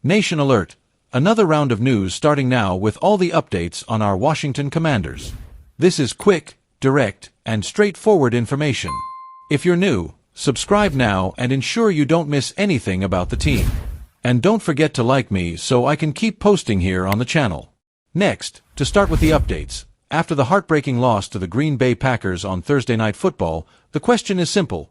Nation alert! Another round of news starting now with all the updates on our Washington Commanders. This is quick, direct, and straightforward information. If you're new, subscribe now and ensure you don't miss anything about the team. And don't forget to like me so I can keep posting here on the channel. Next, to start with the updates, after the heartbreaking loss to the Green Bay Packers on Thursday Night Football, the question is simple.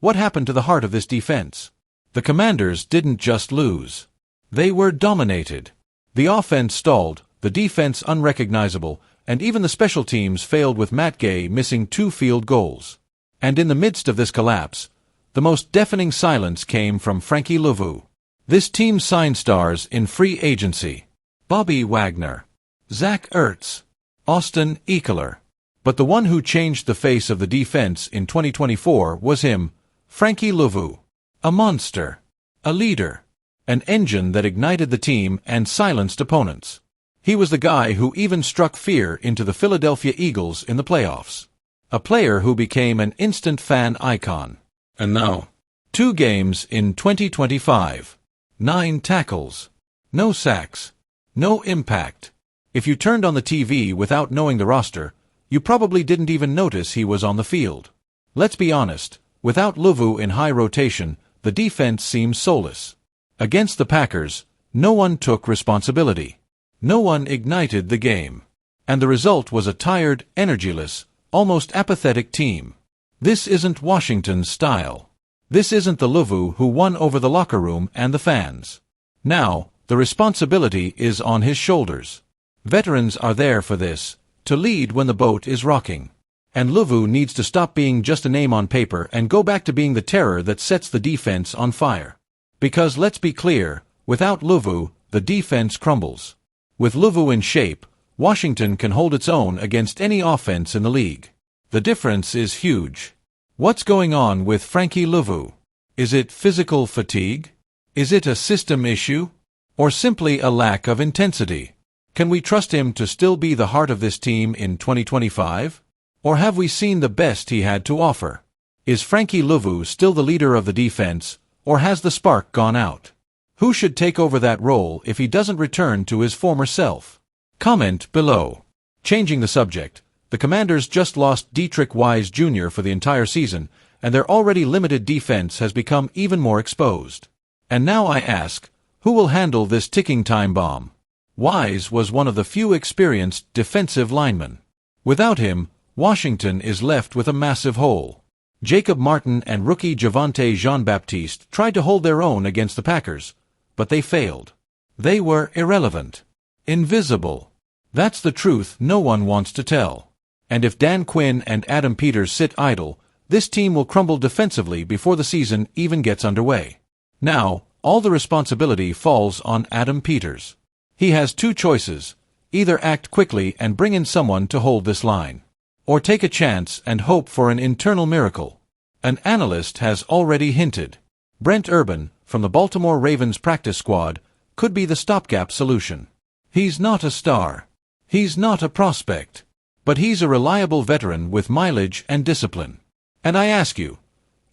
What happened to the heart of this defense? The Commanders didn't just lose. They were dominated. The offense stalled, the defense unrecognizable, and even the special teams failed with Matt Gay missing 2 field goals. And in the midst of this collapse, the most deafening silence came from Frankie Luvu. This team signed stars in free agency. Bobby Wagner, Zach Ertz, Austin Ekeler. But the one who changed the face of the defense in 2024 was him, Frankie Luvu. A monster. A leader. An engine that ignited the team and silenced opponents. He was the guy who even struck fear into the Philadelphia Eagles in the playoffs. A player who became an instant fan icon. And now, 2 games in 2025. 9 tackles. No sacks. No impact. If you turned on the TV without knowing the roster, you probably didn't even notice he was on the field. Let's be honest, without Luvu in high rotation, the defense seems soulless. Against the Packers, no one took responsibility. No one ignited the game. And the result was a tired, energyless, almost apathetic team. This isn't Washington's style. This isn't the Luvu who won over the locker room and the fans. Now, the responsibility is on his shoulders. Veterans are there for this, to lead when the boat is rocking. And Luvu needs to stop being just a name on paper and go back to being the terror that sets the defense on fire. Because let's be clear, without Luvu, the defense crumbles. With Luvu in shape, Washington can hold its own against any offense in the league. The difference is huge. What's going on with Frankie Luvu? Is it physical fatigue? Is it a system issue? Or simply a lack of intensity? Can we trust him to still be the heart of this team in 2025? Or have we seen the best he had to offer? Is Frankie Luvu still the leader of the defense? Or has the spark gone out? Who should take over that role if he doesn't return to his former self? Comment below. Changing the subject, the Commanders just lost Dietrich Wise Jr. for the entire season, and their already limited defense has become even more exposed. And now I ask, who will handle this ticking time bomb? Wise was one of the few experienced defensive linemen. Without him, Washington is left with a massive hole. Jacob Martin and rookie Javonte Jean-Baptiste tried to hold their own against the Packers, but they failed. They were irrelevant. Invisible. That's the truth no one wants to tell. And if Dan Quinn and Adam Peters sit idle, this team will crumble defensively before the season even gets underway. Now, all the responsibility falls on Adam Peters. He has 2 choices: either act quickly and bring in someone to hold this line, or take a chance and hope for an internal miracle. An analyst has already hinted. Brent Urban, from the Baltimore Ravens practice squad, could be the stopgap solution. He's not a star. He's not a prospect. But he's a reliable veteran with mileage and discipline. And I ask you,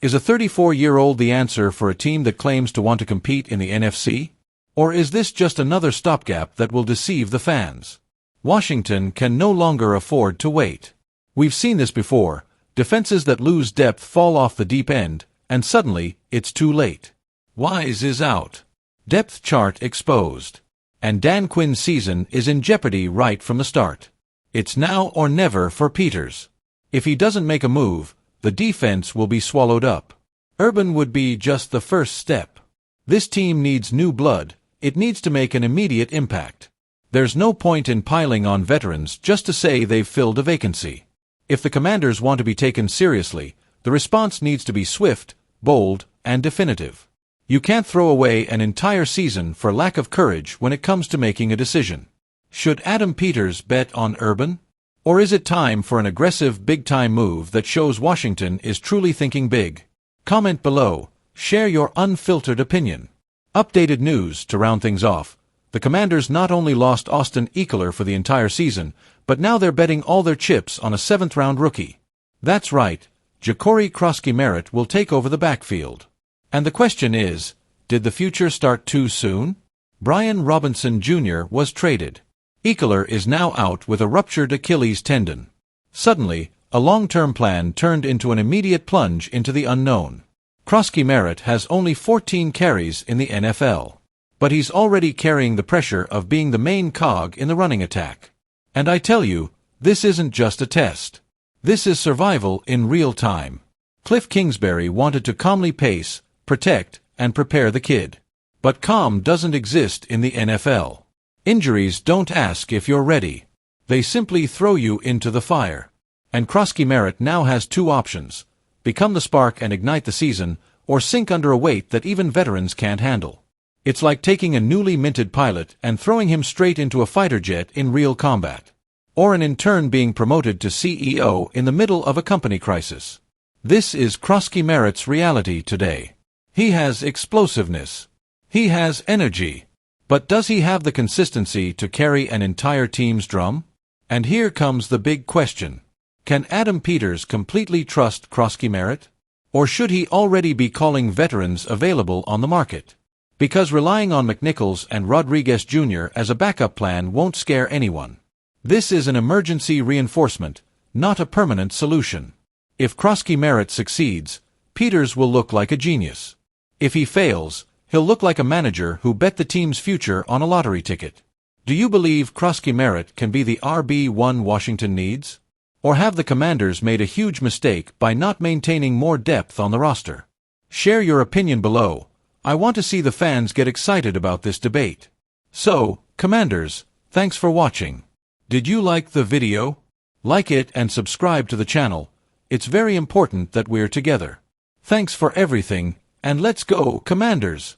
is a 34-year-old the answer for a team that claims to want to compete in the NFC? Or is this just another stopgap that will deceive the fans? Washington can no longer afford to wait. We've seen this before. Defenses that lose depth fall off the deep end, and suddenly, it's too late. Wise is out. Depth chart exposed. And Dan Quinn's season is in jeopardy right from the start. It's now or never for Peters. If he doesn't make a move, the defense will be swallowed up. Urban would be just the first step. This team needs new blood. It needs to make an immediate impact. There's no point in piling on veterans just to say they've filled a vacancy. If the Commanders want to be taken seriously, the response needs to be swift, bold, and definitive. You can't throw away an entire season for lack of courage when it comes to making a decision. Should Adam Peters bet on Urban? Or is it time for an aggressive big-time move that shows Washington is truly thinking big? Comment below. Share your unfiltered opinion. Updated news to round things off. The Commanders not only lost Austin Ekeler for the entire season, but now they're betting all their chips on a 7th-round rookie. That's right, Jacory Croskey-Merritt will take over the backfield. And the question is, did the future start too soon? Brian Robinson Jr. was traded. Ekeler is now out with a ruptured Achilles tendon. Suddenly, a long-term plan turned into an immediate plunge into the unknown. Croskey-Merritt has only 14 carries in the NFL. But he's already carrying the pressure of being the main cog in the running attack. And I tell you, this isn't just a test. This is survival in real time. Cliff Kingsbury wanted to calmly pace, protect, and prepare the kid. But calm doesn't exist in the NFL. Injuries don't ask if you're ready. They simply throw you into the fire. And Croskey-Merritt now has two options: become the spark and ignite the season, or sink under a weight that even veterans can't handle. It's like taking a newly minted pilot and throwing him straight into a fighter jet in real combat. Or an intern being promoted to CEO in the middle of a company crisis. This is Croskey-Merritt's reality today. He has explosiveness. He has energy. But does he have the consistency to carry an entire team's drum? And here comes the big question. Can Adam Peters completely trust Croskey-Merritt? Or should he already be calling veterans available on the market? Because relying on McNichols and Rodriguez Jr. as a backup plan won't scare anyone. This is an emergency reinforcement, not a permanent solution. If Croskey-Merritt succeeds, Peters will look like a genius. If he fails, he'll look like a manager who bet the team's future on a lottery ticket. Do you believe Croskey-Merritt can be the RB1 Washington needs? Or have the Commanders made a huge mistake by not maintaining more depth on the roster? Share your opinion below. I want to see the fans get excited about this debate. So, Commanders, thanks for watching. Did you like the video? Like it and subscribe to the channel. It's very important that we're together. Thanks for everything, and let's go, Commanders!